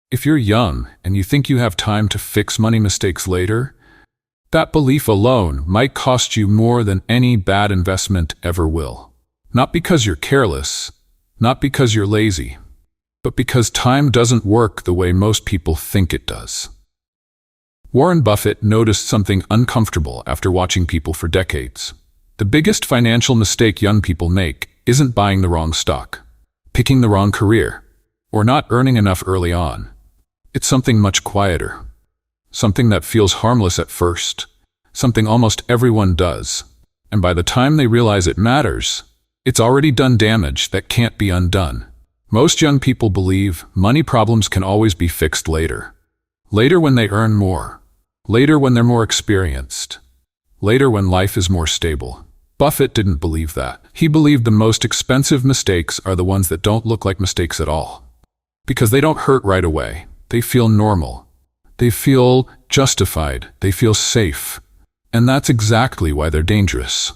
If you're young and you think you have time to fix money mistakes later, that belief alone might cost you more than any bad investment ever will. Not because you're careless, not because you're lazy, but because time doesn't work the way most people think it does. Warren Buffett noticed something uncomfortable after watching people for decades. The biggest financial mistake young people make isn't buying the wrong stock, picking the wrong career, or not earning enough early on. It's something much quieter. Something that feels harmless at first. Something almost everyone does. And by the time they realize it matters, it's already done damage that can't be undone. Most young people believe money problems can always be fixed later. Later when they earn more. Later when they're more experienced. Later when life is more stable. Buffett didn't believe that. He believed the most expensive mistakes are the ones that don't look like mistakes at all. Because they don't hurt right away. They feel normal. They feel justified. They feel safe. And that's exactly why they're dangerous.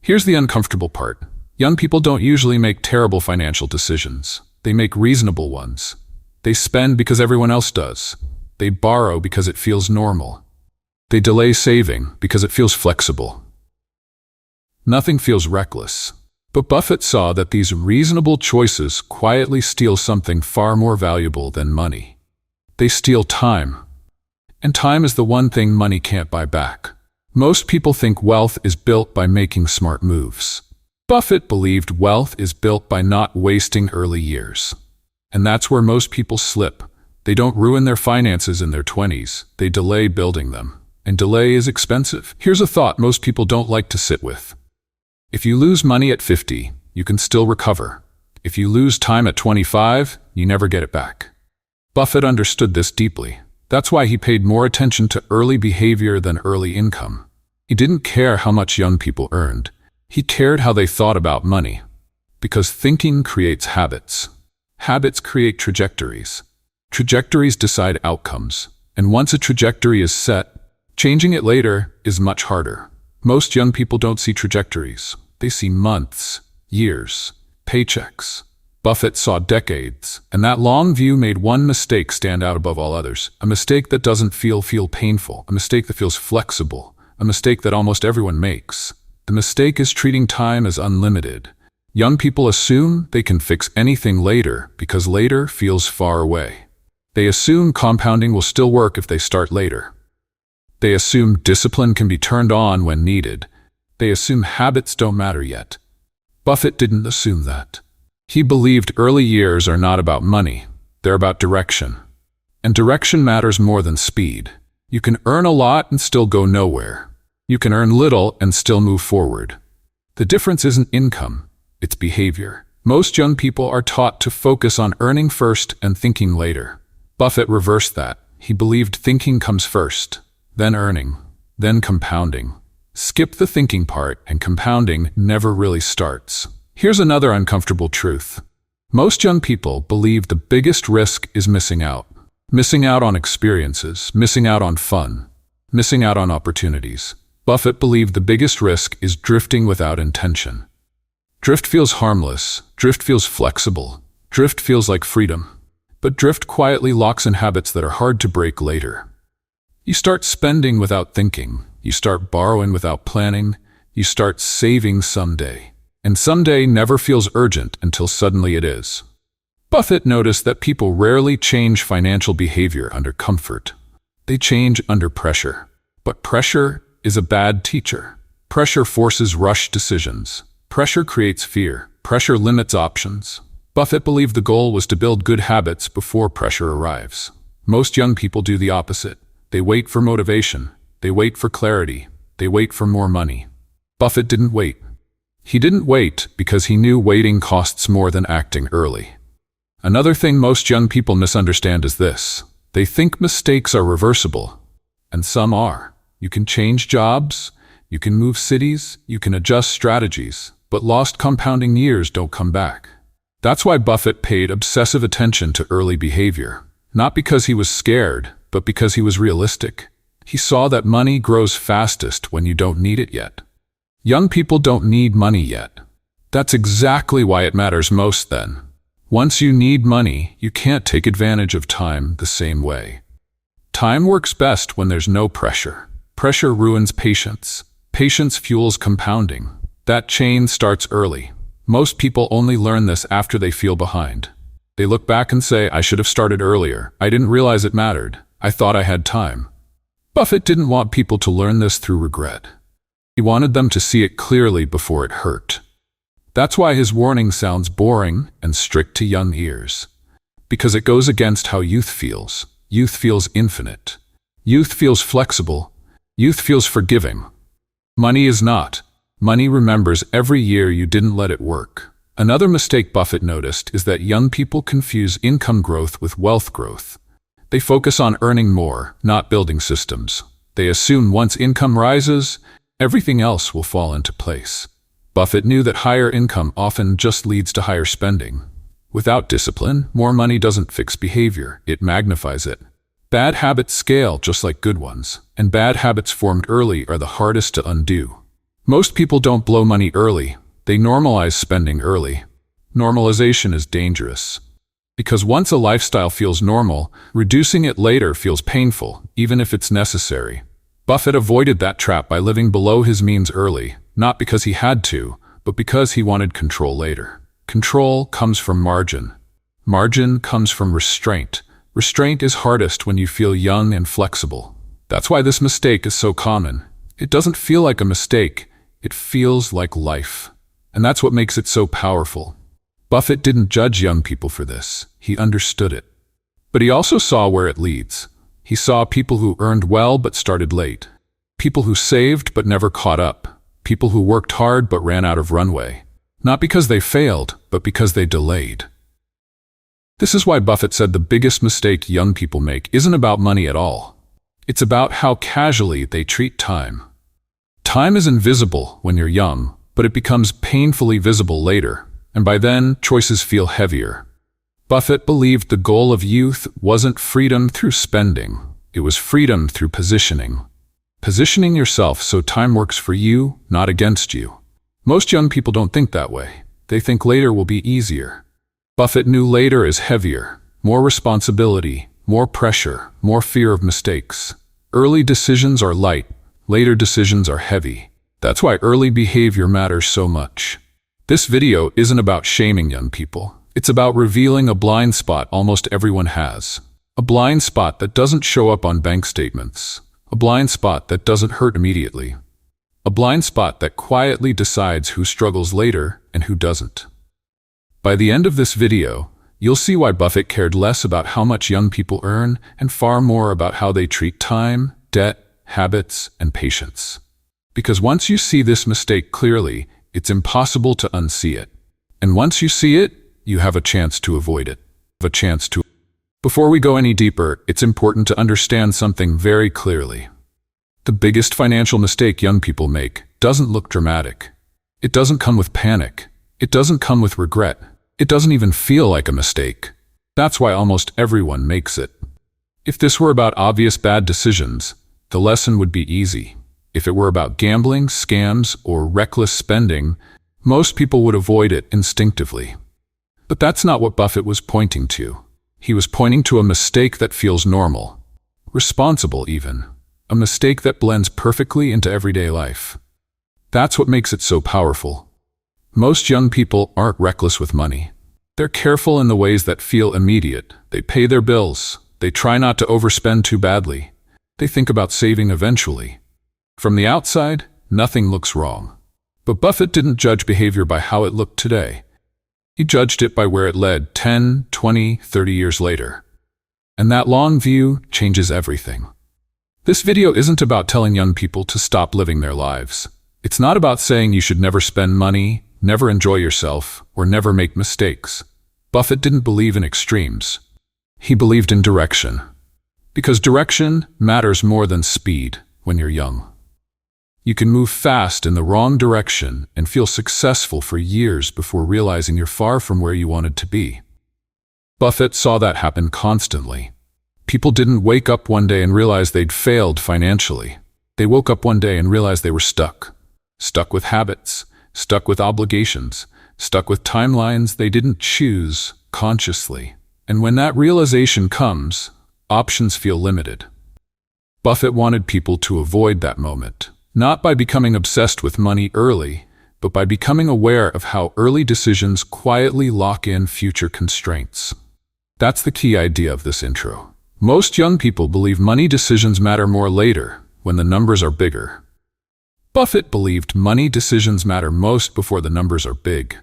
Here's the uncomfortable part. Young people don't usually make terrible financial decisions. They make reasonable ones. They spend because everyone else does. They borrow because it feels normal. They delay saving because it feels flexible. Nothing feels reckless. But Buffett saw that these reasonable choices quietly steal something far more valuable than money. They steal time. And time is the one thing money can't buy back. Most people think wealth is built by making smart moves. Buffett believed wealth is built by not wasting early years. And that's where most people slip. They don't ruin their finances in their 20s. They delay building them. And delay is expensive. Here's a thought most people don't like to sit with. If you lose money at 50, you can still recover. If you lose time at 25, you never get it back. Buffett understood this deeply. That's why he paid more attention to early behavior than early income. He didn't care how much young people earned. He cared how they thought about money. Because thinking creates habits. Habits create trajectories. Trajectories decide outcomes. And once a trajectory is set, changing it later is much harder. Most young people don't see trajectories. They see months, years, paychecks. Buffett saw decades, and that long view made one mistake stand out above all others. A mistake that doesn't feel painful. A mistake that feels flexible. A mistake that almost everyone makes. The mistake is treating time as unlimited. Young people assume they can fix anything later because later feels far away. They assume compounding will still work if they start later. They assume discipline can be turned on when needed. They assume habits don't matter yet. Buffett didn't assume that. He believed early years are not about money. They're about direction. And direction matters more than speed. You can earn a lot and still go nowhere. You can earn little and still move forward. The difference isn't income, it's behavior. Most young people are taught to focus on earning first and thinking later. Buffett reversed that. He believed thinking comes first, then earning, then compounding. Skip the thinking part and compounding never really starts. Here's another uncomfortable truth. Most young people believe the biggest risk is missing out. Missing out on experiences, missing out on fun, missing out on opportunities. Buffett believed the biggest risk is drifting without intention. Drift feels harmless. Drift feels flexible. Drift feels like freedom. But drift quietly locks in habits that are hard to break later. You start spending without thinking. You start borrowing without planning. You start saving someday. And someday never feels urgent until suddenly it is. Buffett noticed that people rarely change financial behavior under comfort. They change under pressure. But pressure is a bad teacher. Pressure forces rush decisions. Pressure creates fear. Pressure limits options. Buffett believed the goal was to build good habits before pressure arrives. Most young people do the opposite. They wait for motivation. They wait for clarity. They wait for more money. Buffett didn't wait. He didn't wait because he knew waiting costs more than acting early. Another thing most young people misunderstand is this. They think mistakes are reversible. And some are. You can change jobs, you can move cities, you can adjust strategies, but lost compounding years don't come back. That's why Buffett paid obsessive attention to early behavior. Not because he was scared, but because he was realistic. He saw that money grows fastest when you don't need it yet. Young people don't need money yet. That's exactly why it matters most then. Once you need money, you can't take advantage of time the same way. Time works best when there's no pressure. Pressure ruins patience. Patience fuels compounding. That chain starts early. Most people only learn this after they feel behind. They look back and say, I should have started earlier. I didn't realize it mattered. I thought I had time. Buffett didn't want people to learn this through regret. He wanted them to see it clearly before it hurt. That's why his warning sounds boring and strict to young ears. Because it goes against how youth feels. Youth feels infinite. Youth feels flexible. Youth feels forgiving. Money is not. Money remembers every year you didn't let it work. Another mistake Buffett noticed is that young people confuse income growth with wealth growth. They focus on earning more, not building systems. They assume once income rises, everything else will fall into place. Buffett knew that higher income often just leads to higher spending. Without discipline, more money doesn't fix behavior, it magnifies it. Bad habits scale just like good ones, and bad habits formed early are the hardest to undo. Most people don't blow money early, they normalize spending early. Normalization is dangerous. Because once a lifestyle feels normal, reducing it later feels painful, even if it's necessary. Buffett avoided that trap by living below his means early, not because he had to, but because he wanted control later. Control comes from margin. Margin comes from restraint. Restraint is hardest when you feel young and flexible. That's why this mistake is so common. It doesn't feel like a mistake, it feels like life. And that's what makes it so powerful. Buffett didn't judge young people for this, he understood it. But he also saw where it leads. He saw people who earned well but started late. People who saved but never caught up. People who worked hard but ran out of runway. Not because they failed, but because they delayed. This is why Buffett said the biggest mistake young people make isn't about money at all. It's about how casually they treat time. Time is invisible when you're young, but it becomes painfully visible later, and by then, choices feel heavier. Buffett believed the goal of youth wasn't freedom through spending, it was freedom through positioning. Positioning yourself so time works for you, not against you. Most young people don't think that way. They think later will be easier. Buffett knew later is heavier, more responsibility, more pressure, more fear of mistakes. Early decisions are light, later decisions are heavy. That's why early behavior matters so much. This video isn't about shaming young people. It's about revealing a blind spot almost everyone has. A blind spot that doesn't show up on bank statements. A blind spot that doesn't hurt immediately. A blind spot that quietly decides who struggles later and who doesn't. By the end of this video, you'll see why Buffett cared less about how much young people earn and far more about how they treat time, debt, habits, and patience. Because once you see this mistake clearly, it's impossible to unsee it. And once you see it, you have a chance to avoid it. Before we go any deeper, it's important to understand something very clearly. The biggest financial mistake young people make doesn't look dramatic. It doesn't come with panic. It doesn't come with regret. It doesn't even feel like a mistake. That's why almost everyone makes it. If this were about obvious bad decisions, the lesson would be easy. If it were about gambling, scams, or reckless spending, most people would avoid it instinctively. But that's not what Buffett was pointing to. He was pointing to a mistake that feels normal, responsible even, a mistake that blends perfectly into everyday life. That's what makes it so powerful. Most young people aren't reckless with money. They're careful in the ways that feel immediate. They pay their bills. They try not to overspend too badly. They think about saving eventually. From the outside, nothing looks wrong. But Buffett didn't judge behavior by how it looked today. He judged it by where it led 10, 20, 30 years later. And that long view changes everything. This video isn't about telling young people to stop living their lives. It's not about saying you should never spend money, never enjoy yourself, or never make mistakes. Buffett didn't believe in extremes. He believed in direction. Because direction matters more than speed when you're young. You can move fast in the wrong direction and feel successful for years before realizing you're far from where you wanted to be. Buffett saw that happen constantly. People didn't wake up one day and realize they'd failed financially. They woke up one day and realized they were stuck. Stuck with habits, stuck with obligations, stuck with timelines they didn't choose, consciously. And when that realization comes, options feel limited. Buffett wanted people to avoid that moment, not by becoming obsessed with money early, but by becoming aware of how early decisions quietly lock in future constraints. That's the key idea of this intro. Most young people believe money decisions matter more later, when the numbers are bigger. Buffett believed money decisions matter most before the numbers are big,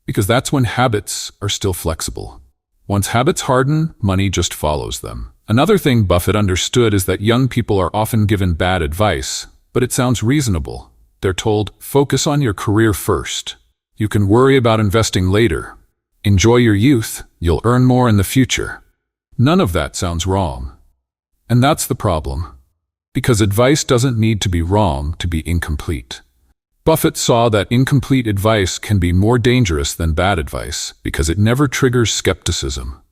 because that's when habits are still flexible. Once habits harden, money just follows them. Another thing Buffett understood is that young people are often given bad advice, but it sounds reasonable. They're told, focus on your career first. You can worry about investing later. Enjoy your youth, you'll earn more in the future. None of that sounds wrong. And that's the problem. Because advice doesn't need to be wrong to be incomplete. Buffett saw that incomplete advice can be more dangerous than bad advice because it never triggers skepticism.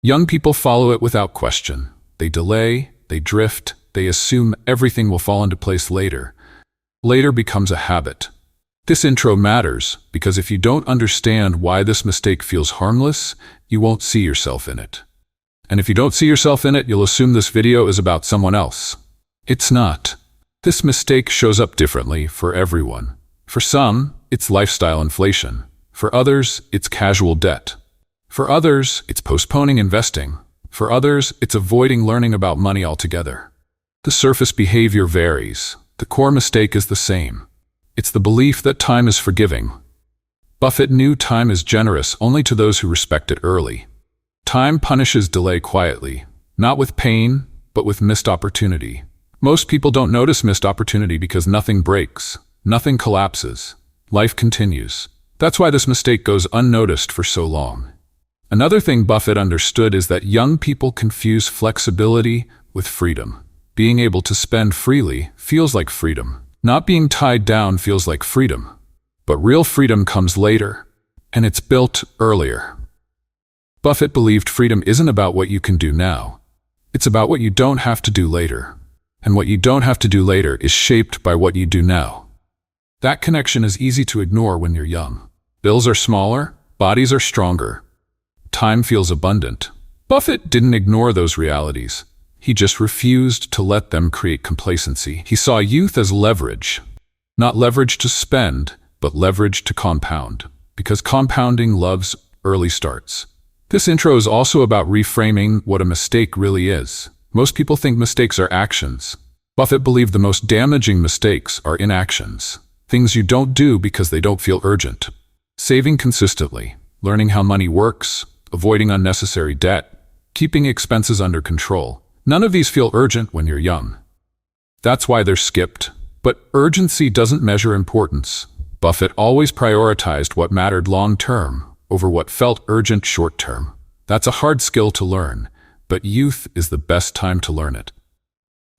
Young people follow it without question. They delay, they drift, they assume everything will fall into place later. Later becomes a habit. This intro matters because if you don't understand why this mistake feels harmless, you won't see yourself in it. And if you don't see yourself in it, you'll assume this video is about someone else. It's not. This mistake shows up differently for everyone. For some, it's lifestyle inflation. For others, it's casual debt. For others, it's postponing investing. For others, it's avoiding learning about money altogether. The surface behavior varies. The core mistake is the same. It's the belief that time is forgiving. Buffett knew time is generous only to those who respect it early. Time punishes delay quietly, not with pain, but with missed opportunity. Most people don't notice missed opportunity because nothing breaks, nothing collapses. Life continues. That's why this mistake goes unnoticed for so long. Another thing Buffett understood is that young people confuse flexibility with freedom. Being able to spend freely feels like freedom. Not being tied down feels like freedom. But real freedom comes later, and it's built earlier. Buffett believed freedom isn't about what you can do now. It's about what you don't have to do later. And what you don't have to do later is shaped by what you do now. That connection is easy to ignore when you're young. Bills are smaller, bodies are stronger. Time feels abundant. Buffett didn't ignore those realities. He just refused to let them create complacency. He saw youth as leverage. Not leverage to spend, but leverage to compound. Because compounding loves early starts. This intro is also about reframing what a mistake really is. Most people think mistakes are actions. Buffett believed the most damaging mistakes are inactions. Things you don't do because they don't feel urgent. Saving consistently, learning how money works, avoiding unnecessary debt, keeping expenses under control. None of these feel urgent when you're young. That's why they're skipped. But urgency doesn't measure importance. Buffett always prioritized what mattered long-term over what felt urgent short-term. That's a hard skill to learn, but youth is the best time to learn it.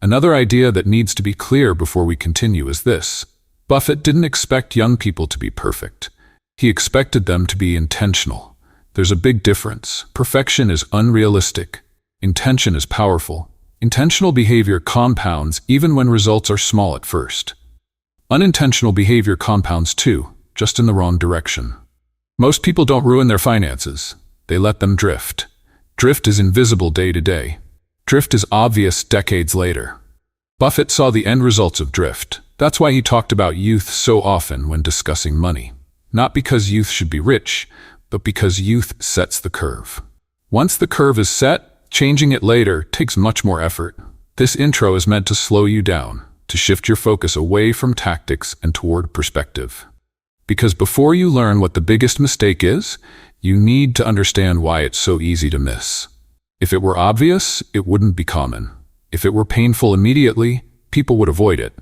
Another idea that needs to be clear before we continue is this. Buffett didn't expect young people to be perfect. He expected them to be intentional. There's a big difference. Perfection is unrealistic. Intention is powerful. Intentional behavior compounds even when results are small at first. Unintentional behavior compounds too, just in the wrong direction. Most people don't ruin their finances. They let them drift. Drift is invisible day to day. Drift is obvious decades later. Buffett saw the end results of drift. That's why he talked about youth so often when discussing money. Not because youth should be rich, but because youth sets the curve. Once the curve is set, changing it later takes much more effort. This intro is meant to slow you down, to shift your focus away from tactics and toward perspective. Because before you learn what the biggest mistake is, you need to understand why it's so easy to miss. If it were obvious, it wouldn't be common. If it were painful immediately, people would avoid it.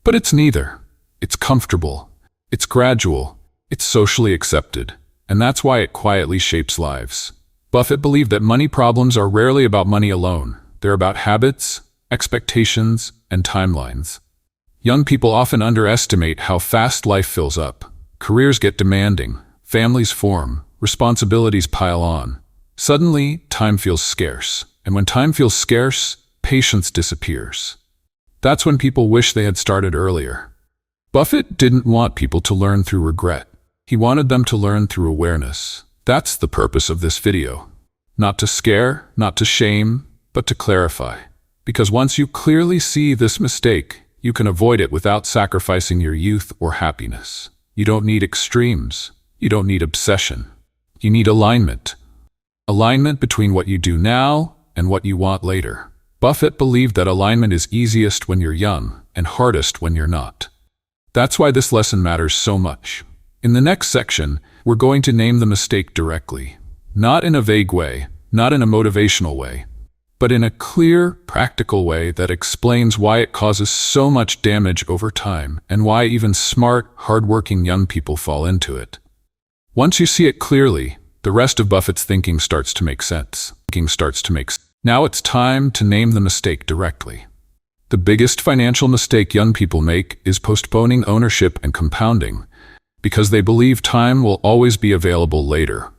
But it's neither. It's comfortable. It's gradual. It's socially accepted. And that's why it quietly shapes lives. Buffett believed that money problems are rarely about money alone. They're about habits, expectations, and timelines. Young people often underestimate how fast life fills up. Careers get demanding, families form, responsibilities pile on. Suddenly, time feels scarce. And when time feels scarce, patience disappears. That's when people wish they had started earlier. Buffett didn't want people to learn through regret. He wanted them to learn through awareness. That's the purpose of this video. Not to scare, not to shame, but to clarify. Because once you clearly see this mistake, you can avoid it without sacrificing your youth or happiness. You don't need extremes. You don't need obsession. You need alignment. Alignment between what you do now and what you want later. Buffett believed that alignment is easiest when you're young and hardest when you're not. That's why this lesson matters so much. In the next section, we're going to name the mistake directly. Not in a vague way, not in a motivational way, but in a clear, practical way that explains why it causes so much damage over time and why even smart, hardworking young people fall into it. Once you see it clearly, the rest of Buffett's thinking starts to make sense. Now it's time to name the mistake directly. The biggest financial mistake young people make is postponing ownership and compounding because they believe time will always be available later.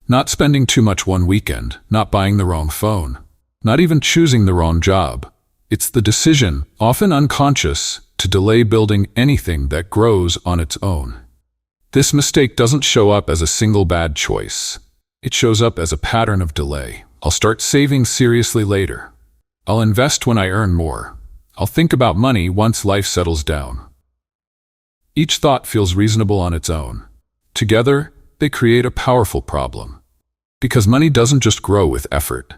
Not spending too much one weekend, not buying the wrong phone, not even choosing the wrong job. It's the decision, often unconscious, to delay building anything that grows on its own. This mistake doesn't show up as a single bad choice. It shows up as a pattern of delay. I'll start saving seriously later. I'll invest when I earn more. I'll think about money once life settles down. Each thought feels reasonable on its own. Together, they create a powerful problem. Because money doesn't just grow with effort.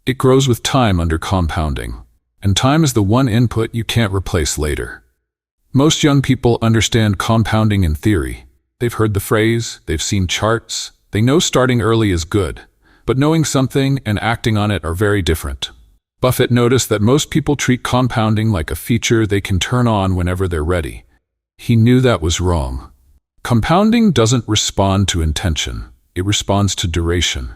It grows with time under compounding. And time is the one input you can't replace later. Most young people understand compounding in theory. They've heard the phrase, they've seen charts, they know starting early is good. But knowing something and acting on it are very different. Buffett noticed that most people treat compounding like a feature they can turn on whenever they're ready. He knew that was wrong. Compounding doesn't respond to intention, it responds to duration.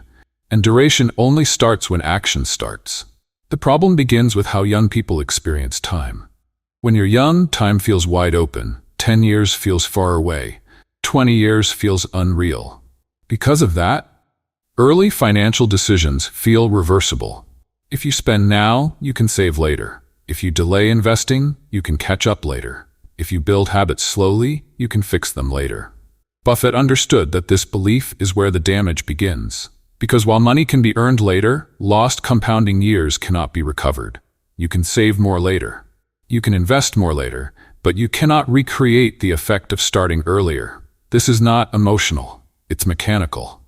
And duration only starts when action starts. The problem begins with how young people experience time. When you're young, time feels wide open. 10 years feels far away. 20 years feels unreal. Because of that, early financial decisions feel reversible. If you spend now, you can save later. If you delay investing, you can catch up later. If you build habits slowly, you can fix them later. Buffett understood that this belief is where the damage begins. Because while money can be earned later, lost compounding years cannot be recovered. You can save more later. You can invest more later, but you cannot recreate the effect of starting earlier. This is not emotional, it's mechanical.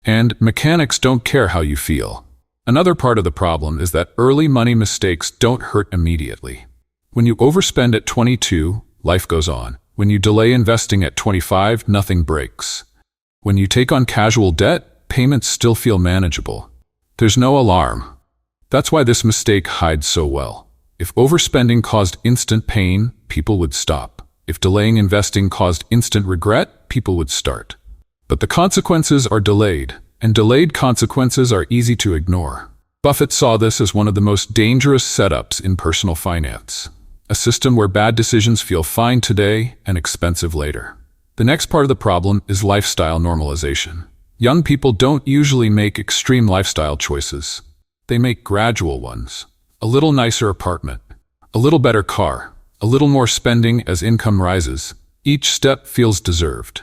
And mechanics don't care how you feel. Another part of the problem is that early money mistakes don't hurt immediately. When you overspend at 22, life goes on. When you delay investing at 25, nothing breaks. When you take on casual debt, payments still feel manageable. There's no alarm. That's why this mistake hides so well. If overspending caused instant pain, people would stop. If delaying investing caused instant regret, people would start. But the consequences are delayed, and delayed consequences are easy to ignore. Buffett saw this as one of the most dangerous setups in personal finance. A system where bad decisions feel fine today and expensive later. The next part of the problem is lifestyle normalization. Young people don't usually make extreme lifestyle choices. They make gradual ones. A little nicer apartment, a little better car, a little more spending as income rises. Each step feels deserved.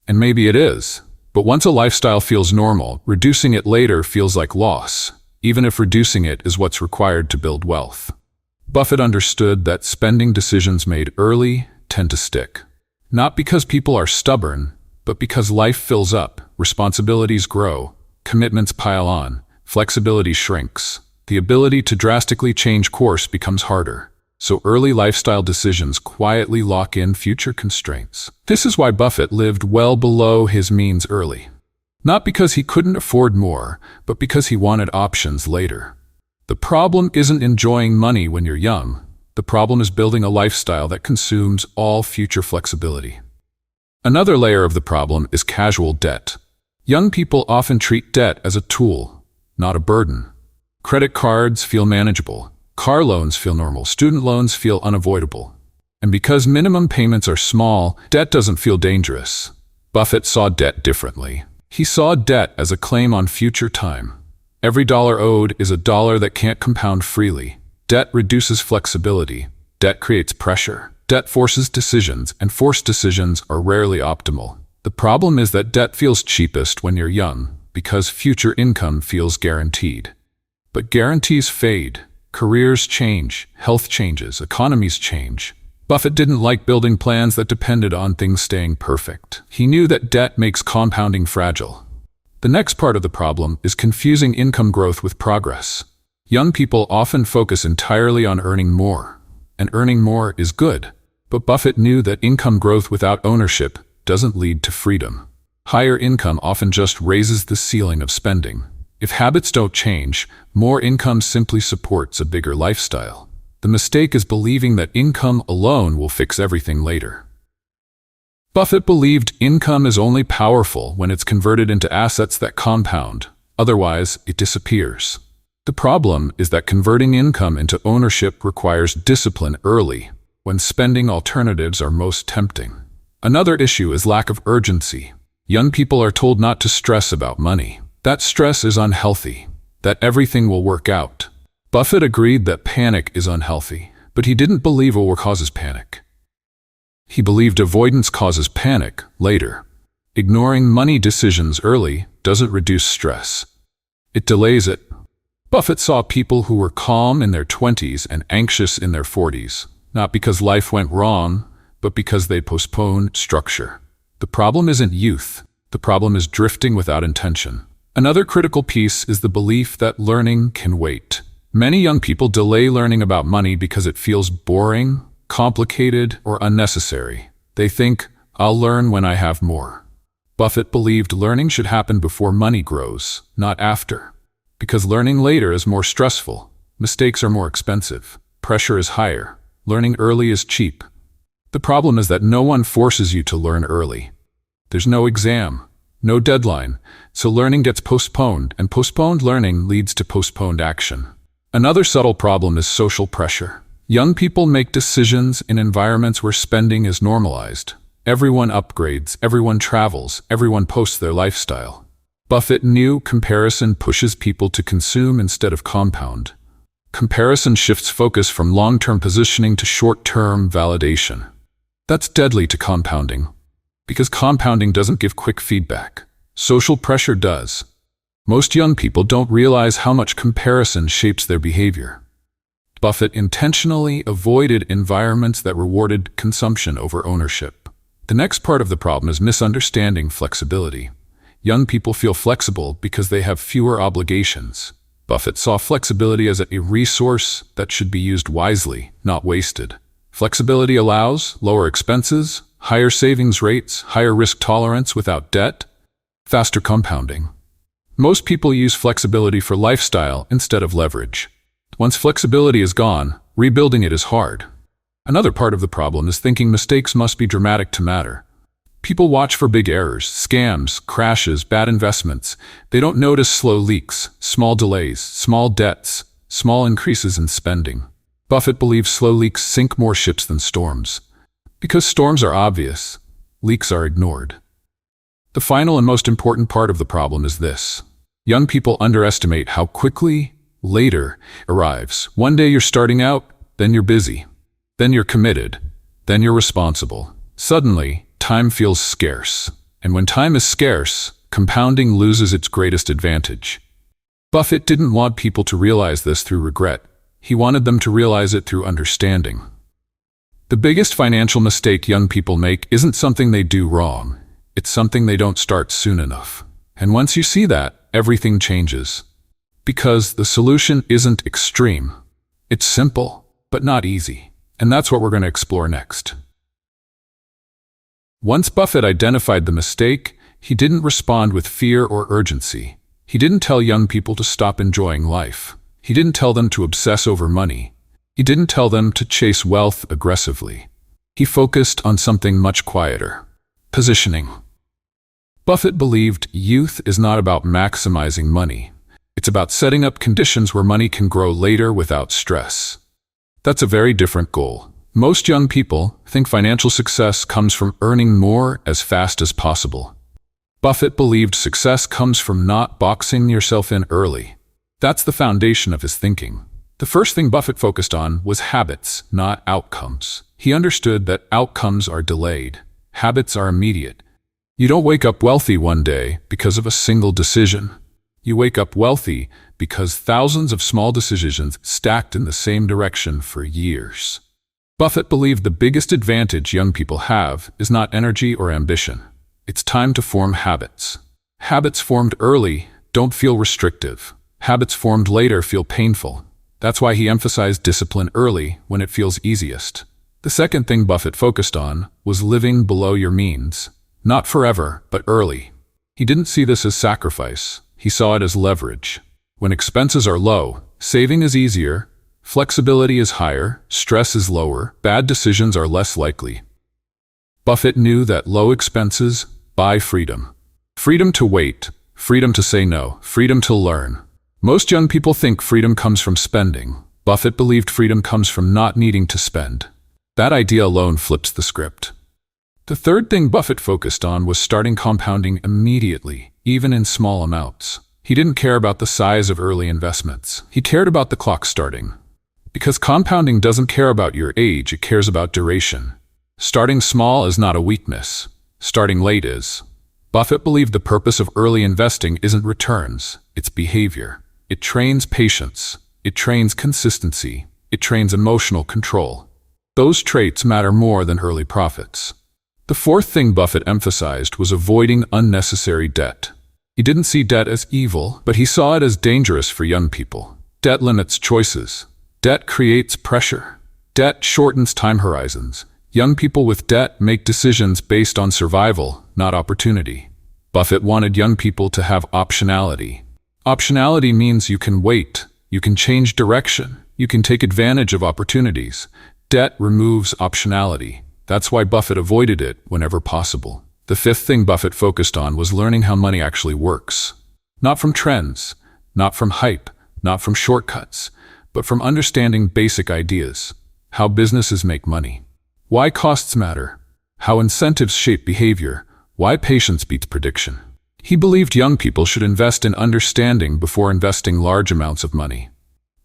And maybe it is, but once a lifestyle feels normal, reducing it later feels like loss, even if reducing it is what's required to build wealth. Buffett understood that spending decisions made early tend to stick. Not because people are stubborn, but because life fills up, responsibilities grow, commitments pile on, flexibility shrinks. The ability to drastically change course becomes harder. So early lifestyle decisions quietly lock in future constraints. This is why Buffett lived well below his means early. Not because he couldn't afford more, but because he wanted options later. The problem isn't enjoying money when you're young. The problem is building a lifestyle that consumes all future flexibility. Another layer of the problem is casual debt. Young people often treat debt as a tool, not a burden. Credit cards feel manageable. Car loans feel normal. Student loans feel unavoidable. And because minimum payments are small, debt doesn't feel dangerous. Buffett saw debt differently. He saw debt as a claim on future time. Every dollar owed is a dollar that can't compound freely. Debt reduces flexibility. Debt creates pressure. Debt forces decisions, and forced decisions are rarely optimal. The problem is that debt feels cheapest when you're young, because future income feels guaranteed. But guarantees fade, careers change, health changes, economies change. Buffett didn't like building plans that depended on things staying perfect. He knew that debt makes compounding fragile. The next part of the problem is confusing income growth with progress. Young people often focus entirely on earning more, and earning more is good. But Buffett knew that income growth without ownership doesn't lead to freedom. Higher income often just raises the ceiling of spending. If habits don't change, more income simply supports a bigger lifestyle. The mistake is believing that income alone will fix everything later. Buffett believed income is only powerful when it's converted into assets that compound. Otherwise, it disappears. The problem is that converting income into ownership requires discipline early, when spending alternatives are most tempting. Another issue is lack of urgency. Young people are told not to stress about money. That stress is unhealthy, that everything will work out. Buffett agreed that panic is unhealthy, but he didn't believe war causes panic. He believed avoidance causes panic later. Ignoring money decisions early doesn't reduce stress. It delays it. Buffett saw people who were calm in their 20s and anxious in their 40s, not because life went wrong, but because they postponed structure. The problem isn't youth. The problem is drifting without intention. Another critical piece is the belief that learning can wait. Many young people delay learning about money because it feels boring, complicated, or unnecessary. They think, I'll learn when I have more. Buffett believed learning should happen before money grows, not after. Because learning later is more stressful, mistakes are more expensive, pressure is higher, learning early is cheap. The problem is that no one forces you to learn early. There's no exam, no deadline, so learning gets postponed, and postponed learning leads to postponed action. Another subtle problem is social pressure. Young people make decisions in environments where spending is normalized. Everyone upgrades, everyone travels, everyone posts their lifestyle. Buffett knew comparison pushes people to consume instead of compound. Comparison shifts focus from long-term positioning to short-term validation. That's deadly to compounding, because compounding doesn't give quick feedback. Social pressure does. Most young people don't realize how much comparison shapes their behavior. Buffett intentionally avoided environments that rewarded consumption over ownership. The next part of the problem is misunderstanding flexibility. Young people feel flexible because they have fewer obligations. Buffett saw flexibility as a resource that should be used wisely, not wasted. Flexibility allows lower expenses, higher savings rates, higher risk tolerance without debt, faster compounding. Most people use flexibility for lifestyle instead of leverage. Once flexibility is gone, rebuilding it is hard. Another part of the problem is thinking mistakes must be dramatic to matter. People watch for big errors, scams, crashes, bad investments. They don't notice slow leaks, small delays, small debts, small increases in spending. Buffett believes slow leaks sink more ships than storms. Because storms are obvious, leaks are ignored. The final and most important part of the problem is this. Young people underestimate how quickly later arrives. One day you're starting out, then you're busy, then you're committed, then you're responsible. Suddenly, time feels scarce. And when time is scarce, compounding loses its greatest advantage. Buffett didn't want people to realize this through regret. He wanted them to realize it through understanding. The biggest financial mistake young people make isn't something they do wrong. It's something they don't start soon enough. And once you see that, everything changes. Because the solution isn't extreme. It's simple, but not easy. And that's what we're going to explore next. Once Buffett identified the mistake, he didn't respond with fear or urgency. He didn't tell young people to stop enjoying life. He didn't tell them to obsess over money. He didn't tell them to chase wealth aggressively. He focused on something much quieter: positioning. Buffett believed youth is not about maximizing money. It's about setting up conditions where money can grow later without stress. That's a very different goal. Most young people think financial success comes from earning more as fast as possible. Buffett believed success comes from not boxing yourself in early. That's the foundation of his thinking. The first thing Buffett focused on was habits, not outcomes. He understood that outcomes are delayed. Habits are immediate. You don't wake up wealthy one day because of a single decision. You wake up wealthy because thousands of small decisions stacked in the same direction for years. Buffett believed the biggest advantage young people have is not energy or ambition. It's time to form habits. Habits formed early don't feel restrictive. Habits formed later feel painful. That's why he emphasized discipline early when it feels easiest. The second thing Buffett focused on was living below your means. Not forever, but early. He didn't see this as sacrifice. He saw it as leverage. When expenses are low, saving is easier, flexibility is higher, stress is lower, bad decisions are less likely. Buffett knew that low expenses buy freedom. Freedom to wait, freedom to say no, freedom to learn. Most young people think freedom comes from spending. Buffett believed freedom comes from not needing to spend. That idea alone flips the script. The third thing Buffett focused on was starting compounding immediately, even in small amounts. He didn't care about the size of early investments. He cared about the clock starting. Because compounding doesn't care about your age, it cares about duration. Starting small is not a weakness. Starting late is. Buffett believed the purpose of early investing isn't returns, it's behavior. It trains patience. It trains consistency. It trains emotional control. Those traits matter more than early profits. The fourth thing Buffett emphasized was avoiding unnecessary debt. He didn't see debt as evil, but he saw it as dangerous for young people. Debt limits choices. Debt creates pressure. Debt shortens time horizons. Young people with debt make decisions based on survival, not opportunity. Buffett wanted young people to have optionality. Optionality means you can wait, you can change direction, you can take advantage of opportunities. Debt removes optionality. That's why Buffett avoided it whenever possible. The fifth thing Buffett focused on was learning how money actually works. Not from trends, not from hype, not from shortcuts, but from understanding basic ideas. How businesses make money. Why costs matter. How incentives shape behavior. Why patience beats prediction. He believed young people should invest in understanding before investing large amounts of money.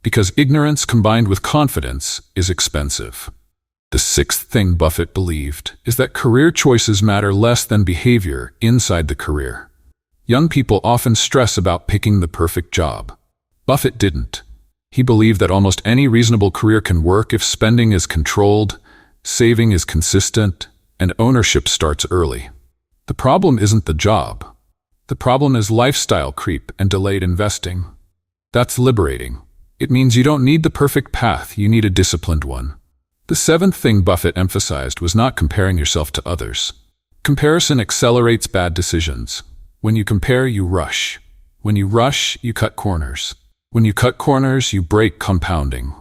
Because ignorance combined with confidence is expensive. The sixth thing Buffett believed is that career choices matter less than behavior inside the career. Young people often stress about picking the perfect job. Buffett didn't. He believed that almost any reasonable career can work if spending is controlled, saving is consistent, and ownership starts early. The problem isn't the job. The problem is lifestyle creep and delayed investing. That's liberating. It means you don't need the perfect path, you need a disciplined one. The seventh thing Buffett emphasized was not comparing yourself to others. Comparison accelerates bad decisions. When you compare, you rush. When you rush, you cut corners. When you cut corners, you break compounding.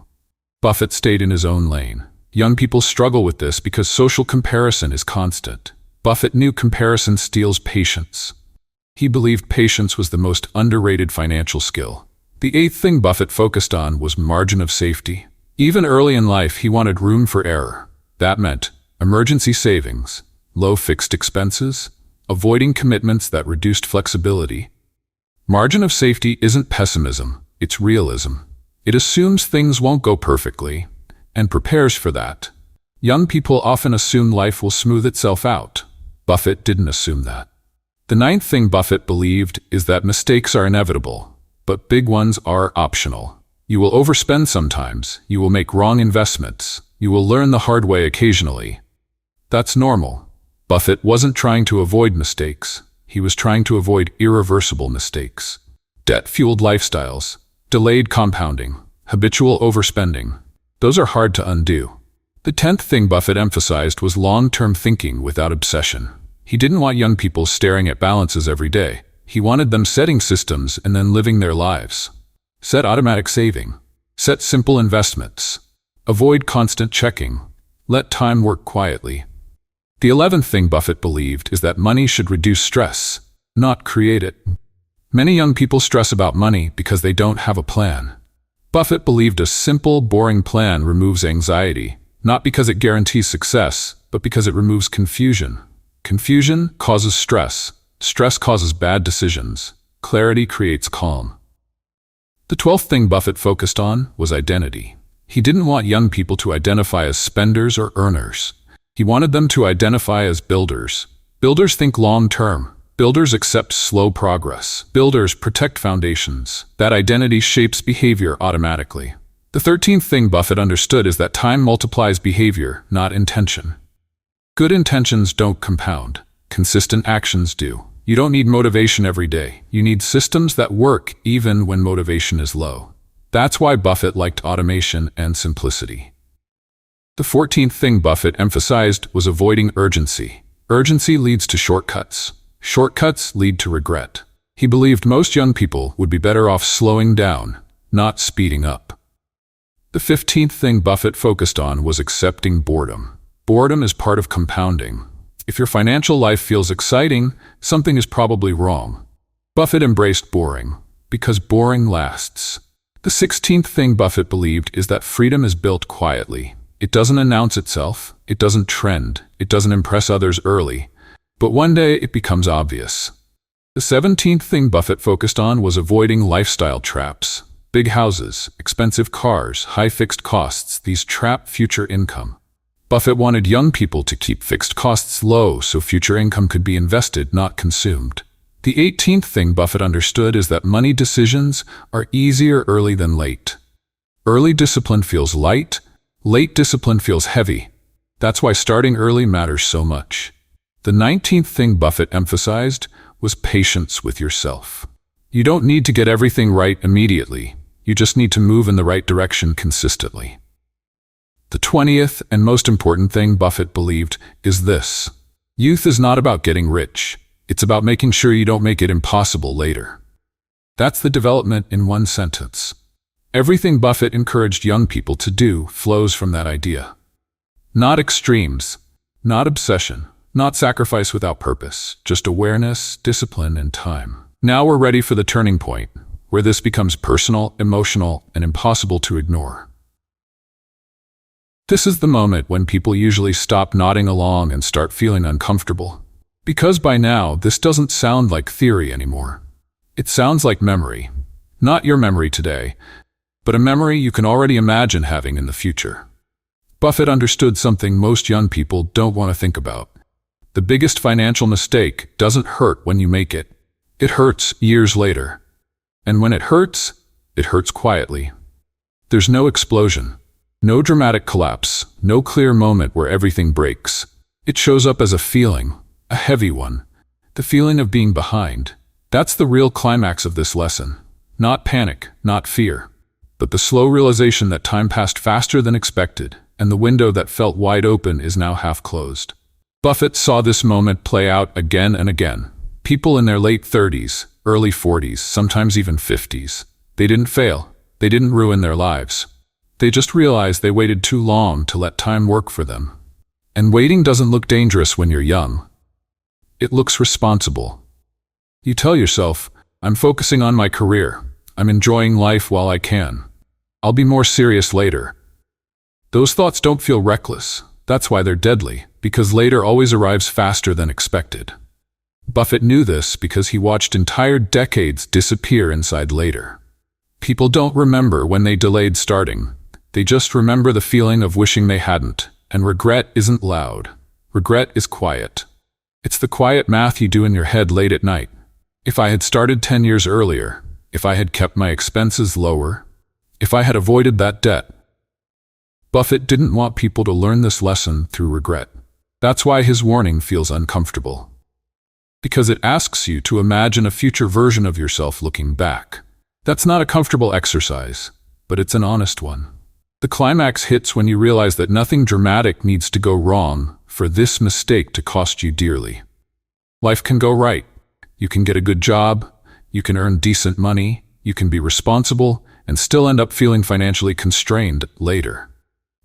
Buffett stayed in his own lane. Young people struggle with this because social comparison is constant. Buffett knew comparison steals patience. He believed patience was the most underrated financial skill. The eighth thing Buffett focused on was margin of safety. Even early in life, he wanted room for error. That meant emergency savings, low fixed expenses, avoiding commitments that reduced flexibility. Margin of safety isn't pessimism, it's realism. It assumes things won't go perfectly and prepares for that. Young people often assume life will smooth itself out. Buffett didn't assume that. The ninth thing Buffett believed is that mistakes are inevitable, but big ones are optional. You will overspend sometimes, you will make wrong investments, you will learn the hard way occasionally. That's normal. Buffett wasn't trying to avoid mistakes, he was trying to avoid irreversible mistakes. Debt-fueled lifestyles, delayed compounding, habitual overspending, those are hard to undo. The 10th thing Buffett emphasized was long-term thinking without obsession. He didn't want young people staring at balances every day. He wanted them setting systems and then living their lives. Set automatic saving. Set simple investments. Avoid constant checking. Let time work quietly. The 11th thing Buffett believed is that money should reduce stress, not create it. Many young people stress about money because they don't have a plan. Buffett believed a simple, boring plan removes anxiety, not because it guarantees success, but because it removes confusion. Confusion causes stress. Stress causes bad decisions. Clarity creates calm. The 12th thing Buffett focused on was identity. He didn't want young people to identify as spenders or earners. He wanted them to identify as builders Builders think long-term. Builders accept slow progress. Builders protect foundations. That identity shapes behavior automatically. The 13th thing Buffett understood is that time multiplies behavior, not intention. Good intentions don't compound. Consistent actions do. You don't need motivation every day. You need systems that work even when motivation is low. That's why Buffett liked automation and simplicity. The 14th thing Buffett emphasized was avoiding urgency. Urgency leads to shortcuts. Shortcuts lead to regret. He believed most young people would be better off slowing down, not speeding up. The 15th thing Buffett focused on was accepting boredom. Boredom is part of compounding. If your financial life feels exciting, something is probably wrong. Buffett embraced boring, because boring lasts. The 16th thing Buffett believed is that freedom is built quietly. It doesn't announce itself, it doesn't trend, it doesn't impress others early, but one day it becomes obvious. The 17th thing Buffett focused on was avoiding lifestyle traps. Big houses, expensive cars, high fixed costs, these trap future income. Buffett wanted young people to keep fixed costs low so future income could be invested, not consumed. The 18th thing Buffett understood is that money decisions are easier early than late. Early discipline feels light, late discipline feels heavy. That's why starting early matters so much. The 19th thing Buffett emphasized was patience with yourself. You don't need to get everything right immediately. You just need to move in the right direction consistently. The 20th and most important thing Buffett believed is this. Youth is not about getting rich. It's about making sure you don't make it impossible later. That's the development in one sentence. Everything Buffett encouraged young people to do flows from that idea. Not extremes, not obsession, not sacrifice without purpose, just awareness, discipline, and time. Now we're ready for the turning point, where this becomes personal, emotional, and impossible to ignore. This is the moment when people usually stop nodding along and start feeling uncomfortable. Because by now, this doesn't sound like theory anymore. It sounds like memory. Not your memory today, but a memory you can already imagine having in the future. Buffett understood something most young people don't want to think about. The biggest financial mistake doesn't hurt when you make it. It hurts years later. And when it hurts quietly. There's no explosion. No dramatic collapse, no clear moment where everything breaks. It shows up as a feeling, a heavy one, the feeling of being behind. That's the real climax of this lesson. Not panic, not fear, but the slow realization that time passed faster than expected, and the window that felt wide open is now half closed. Buffett saw this moment play out again and again. People in their late 30s, early 40s, sometimes even 50s. They didn't fail. They didn't ruin their lives. They just realized they waited too long to let time work for them. And waiting doesn't look dangerous when you're young. It looks responsible. You tell yourself, I'm focusing on my career. I'm enjoying life while I can. I'll be more serious later. Those thoughts don't feel reckless. That's why they're deadly, because later always arrives faster than expected. Buffett knew this because he watched entire decades disappear inside later. People don't remember when they delayed starting. They just remember the feeling of wishing they hadn't, and regret isn't loud. Regret is quiet. It's the quiet math you do in your head late at night. If I had started 10 years earlier, if I had kept my expenses lower, if I had avoided that debt. Buffett didn't want people to learn this lesson through regret. That's why his warning feels uncomfortable. Because it asks you to imagine a future version of yourself looking back. That's not a comfortable exercise, but it's an honest one. The climax hits when you realize that nothing dramatic needs to go wrong for this mistake to cost you dearly. Life can go right. You can get a good job, you can earn decent money, you can be responsible, and still end up feeling financially constrained later.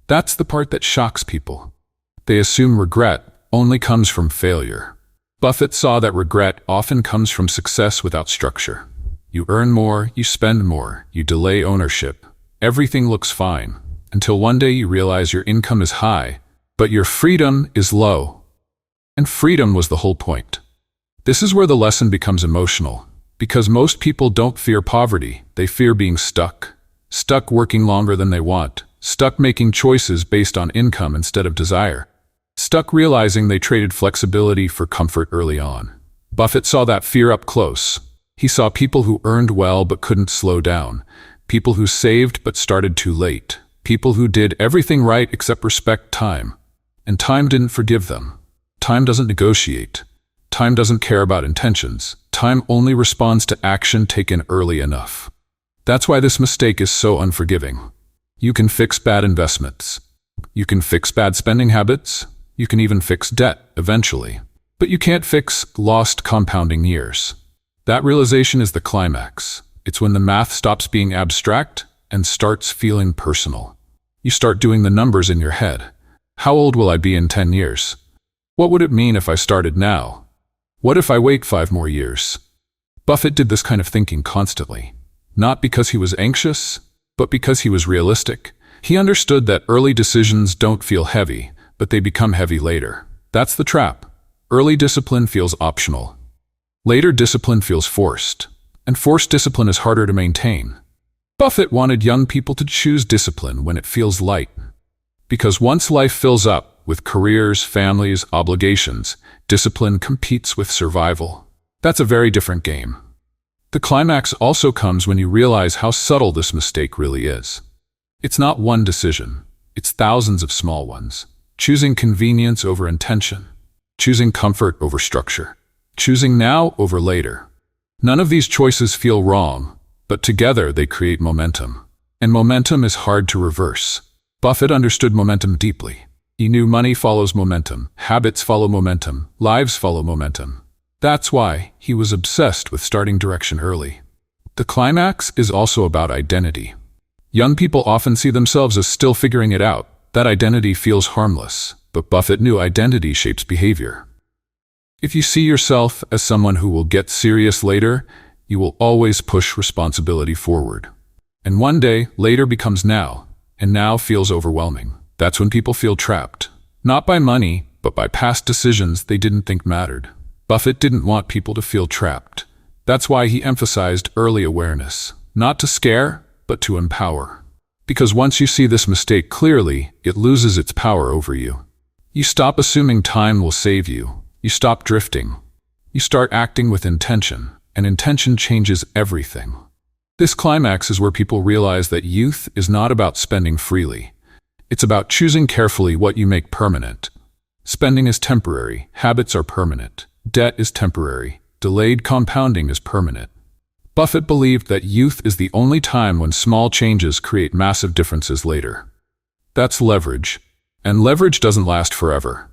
That's the part that shocks people. They assume regret only comes from failure. Buffett saw that regret often comes from success without structure. You earn more, you spend more, you delay ownership. Everything looks fine, until one day you realize your income is high, but your freedom is low. And freedom was the whole point. This is where the lesson becomes emotional, because most people don't fear poverty, they fear being stuck. Stuck working longer than they want, stuck making choices based on income instead of desire. stuck realizing they traded flexibility for comfort early on. Buffett saw that fear up close. He saw people who earned well but couldn't slow down, people who saved but started too late, people who did everything right except respect time. And time didn't forgive them. Time doesn't negotiate. Time doesn't care about intentions. Time only responds to action taken early enough. That's why this mistake is so unforgiving. You can fix bad investments. You can fix bad spending habits. You can even fix debt eventually. But you can't fix lost compounding years. That realization is the climax. It's when the math stops being abstract and starts feeling personal. You start doing the numbers in your head. How old will I be in 10 years? What would it mean if I started now? What if I wait 5 more years? Buffett did this kind of thinking constantly. Not because he was anxious, but because he was realistic. He understood that early decisions don't feel heavy, but they become heavy later. That's the trap. Early discipline feels optional. Later discipline feels forced. And forced discipline is harder to maintain. Buffett wanted young people to choose discipline when it feels light. Because once life fills up with careers, families, obligations, discipline competes with survival. That's a very different game. The climax also comes when you realize how subtle this mistake really is. It's not one decision. It's thousands of small ones. Choosing convenience over intention. Choosing comfort over structure. Choosing now over later. None of these choices feel wrong, but together they create momentum. And momentum is hard to reverse. Buffett understood momentum deeply. He knew money follows momentum, habits follow momentum, lives follow momentum. That's why he was obsessed with starting direction early. The climax is also about identity. Young people often see themselves as still figuring it out. That identity feels harmless, but Buffett knew identity shapes behavior. If you see yourself as someone who will get serious later, you will always push responsibility forward. And one day, later becomes now, and now feels overwhelming. That's when people feel trapped. Not by money, but by past decisions they didn't think mattered. Buffett didn't want people to feel trapped. That's why he emphasized early awareness. Not to scare, but to empower. Because once you see this mistake clearly, it loses its power over you. You stop assuming time will save you. You stop drifting. You start acting with intention, and intention changes everything. This climax is where people realize that youth is not about spending freely. It's about choosing carefully what you make permanent. Spending is temporary, habits are permanent. Debt is temporary. Delayed compounding is permanent. Buffett believed that youth is the only time when small changes create massive differences later. That's leverage. And leverage doesn't last forever.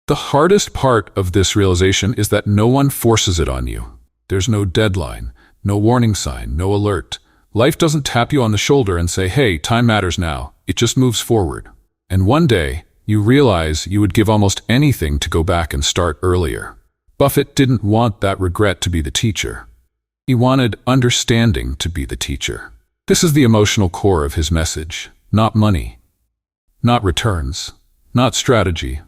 The hardest part of this realization is that no one forces it on you. There's no deadline, no warning sign, no alert. Life doesn't tap you on the shoulder and say, hey, time matters now. It just moves forward. And one day, you realize you would give almost anything to go back and start earlier. Buffett didn't want that regret to be the teacher. He wanted understanding to be the teacher. This is the emotional core of his message. Not money. Not returns. Not strategy.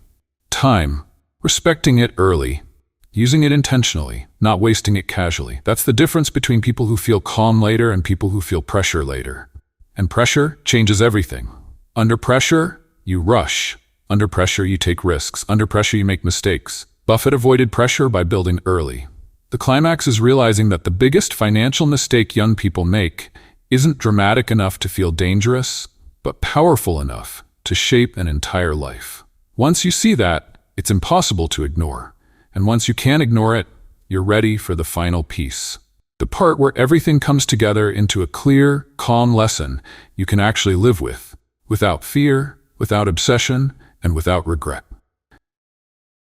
Time. Respecting it early. Using it intentionally, not wasting it casually. That's the difference between people who feel calm later and people who feel pressure later. And pressure changes everything. Under pressure, you rush. Under pressure, you take risks. Under pressure, you make mistakes. Buffett avoided pressure by building early. The climax is realizing that the biggest financial mistake young people make isn't dramatic enough to feel dangerous, but powerful enough to shape an entire life. Once you see that, it's impossible to ignore. And once you can't ignore it, you're ready for the final piece. The part where everything comes together into a clear, calm lesson you can actually live with, without fear, without obsession, and without regret.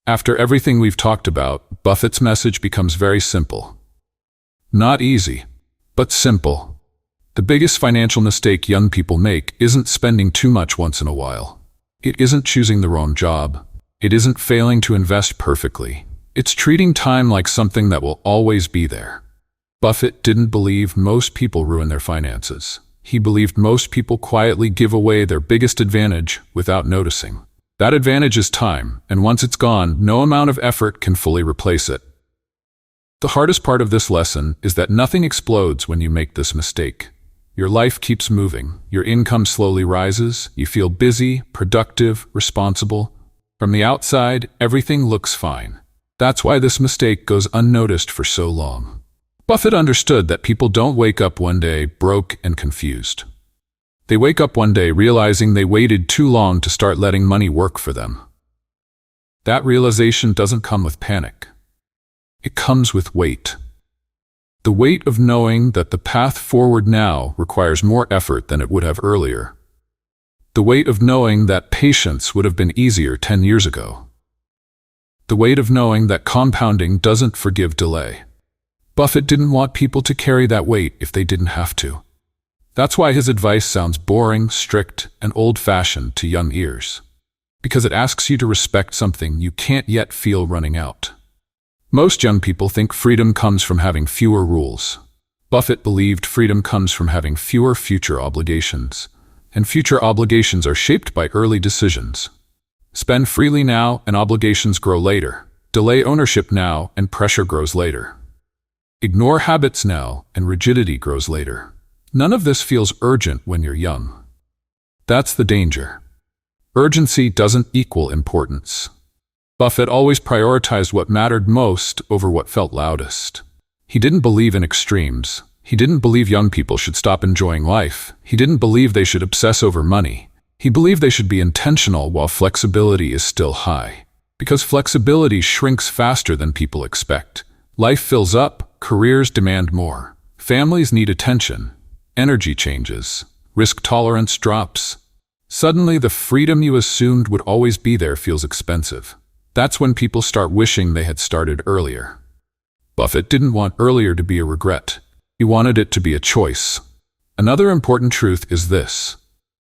After everything we've talked about, Buffett's message becomes very simple. Not easy, but simple. The biggest financial mistake young people make isn't spending too much once in a while. It isn't choosing the wrong job. It isn't failing to invest perfectly. It's treating time like something that will always be there. Buffett didn't believe most people ruin their finances. He believed most people quietly give away their biggest advantage without noticing. That advantage is time, and once it's gone, no amount of effort can fully replace it. The hardest part of this lesson is that nothing explodes when you make this mistake. Your life keeps moving, your income slowly rises, you feel busy, productive, responsible, From the outside, everything looks fine. That's why this mistake goes unnoticed for so long. Buffett understood that people don't wake up one day broke and confused. They wake up one day realizing they waited too long to start letting money work for them. That realization doesn't come with panic. It comes with weight. The weight of knowing that the path forward now requires more effort than it would have earlier. The weight of knowing that patience would have been easier 10 years ago. The weight of knowing that compounding doesn't forgive delay. Buffett didn't want people to carry that weight if they didn't have to. That's why his advice sounds boring, strict, and old-fashioned to young ears. Because it asks you to respect something you can't yet feel running out. Most young people think freedom comes from having fewer rules. Buffett believed freedom comes from having fewer future obligations. And future obligations are shaped by early decisions. Spend freely now and obligations grow later. Delay ownership now and pressure grows later. Ignore habits now and rigidity grows later. None of this feels urgent when you're young. That's the danger. Urgency doesn't equal importance. Buffett always prioritized what mattered most over what felt loudest. He didn't believe in extremes. He didn't believe young people should stop enjoying life. He didn't believe they should obsess over money. He believed they should be intentional while flexibility is still high. Because flexibility shrinks faster than people expect. Life fills up, careers demand more. Families need attention. Energy changes. Risk tolerance drops. Suddenly, the freedom you assumed would always be there feels expensive. That's when people start wishing they had started earlier. Buffett didn't want earlier to be a regret. He wanted it to be a choice. Another important truth is this.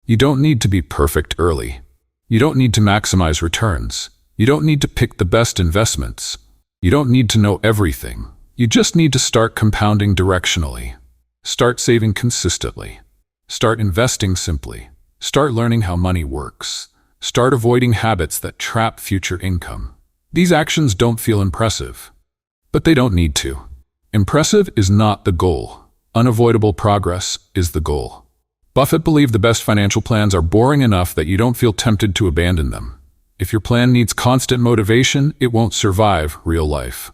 You don't need to be perfect early. You don't need to maximize returns. You don't need to pick the best investments. You don't need to know everything. You just need to start compounding directionally. Start saving consistently. Start investing simply. Start learning how money works. Start avoiding habits that trap future income. These actions don't feel impressive, but they don't need to. Impressive is not the goal. Unavoidable progress is the goal. Buffett believed the best financial plans are boring enough that you don't feel tempted to abandon them. If your plan needs constant motivation, it won't survive real life.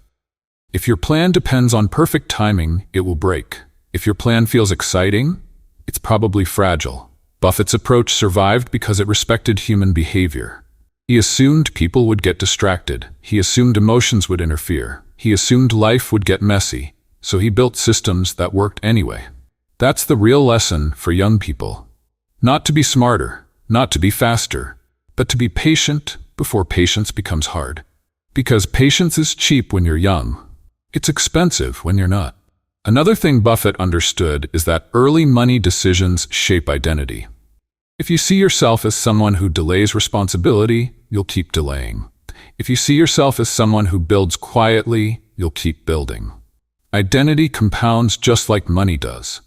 If your plan depends on perfect timing, it will break. If your plan feels exciting, it's probably fragile. Buffett's approach survived because it respected human behavior. He assumed people would get distracted. He assumed emotions would interfere. He assumed life would get messy, so he built systems that worked anyway. That's the real lesson for young people. Not to be smarter, not to be faster, but to be patient before patience becomes hard. Because patience is cheap when you're young. It's expensive when you're not. Another thing Buffett understood is that early money decisions shape identity. If you see yourself as someone who delays responsibility, you'll keep delaying. If you see yourself as someone who builds quietly, you'll keep building. Identity compounds just like money does.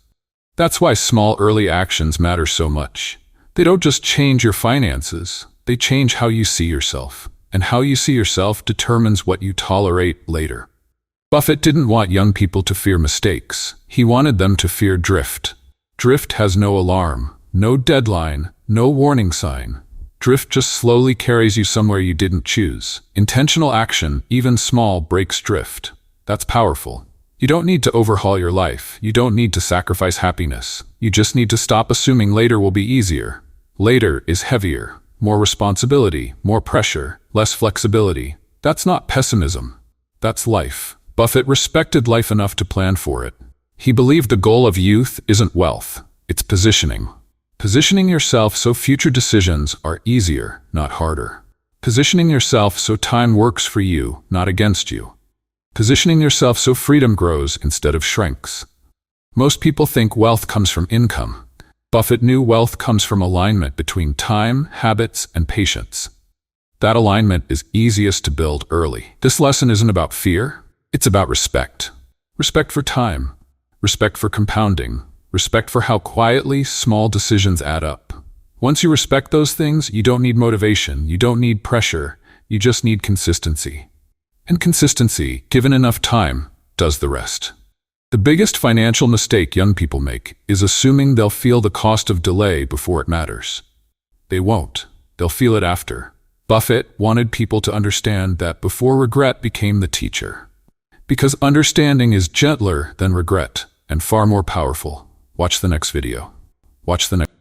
That's why small early actions matter so much. They don't just change your finances, they change how you see yourself. And how you see yourself determines what you tolerate later. Buffett didn't want young people to fear mistakes. He wanted them to fear drift. Drift has no alarm, no deadline, no warning sign. Drift just slowly carries you somewhere you didn't choose. Intentional action, even small, breaks drift. That's powerful. You don't need to overhaul your life. You don't need to sacrifice happiness. You just need to stop assuming later will be easier. Later is heavier. More responsibility, more pressure, less flexibility. That's not pessimism. That's life. Buffett respected life enough to plan for it. He believed the goal of youth isn't wealth. It's positioning. Positioning yourself so future decisions are easier, not harder. Positioning yourself so time works for you, not against you. Positioning yourself so freedom grows instead of shrinks. Most people think wealth comes from income. Buffett knew wealth comes from alignment between time, habits, and patience. That alignment is easiest to build early. This lesson isn't about fear, it's about respect. Respect for time, respect for compounding, respect for how quietly small decisions add up. Once you respect those things, you don't need motivation, you don't need pressure, you just need consistency. And consistency, given enough time, does the rest. The biggest financial mistake young people make is assuming they'll feel the cost of delay before it matters. They won't. They'll feel it after. Buffett wanted people to understand that before regret became the teacher. Because understanding is gentler than regret and far more powerful. Watch the next video. Watch the next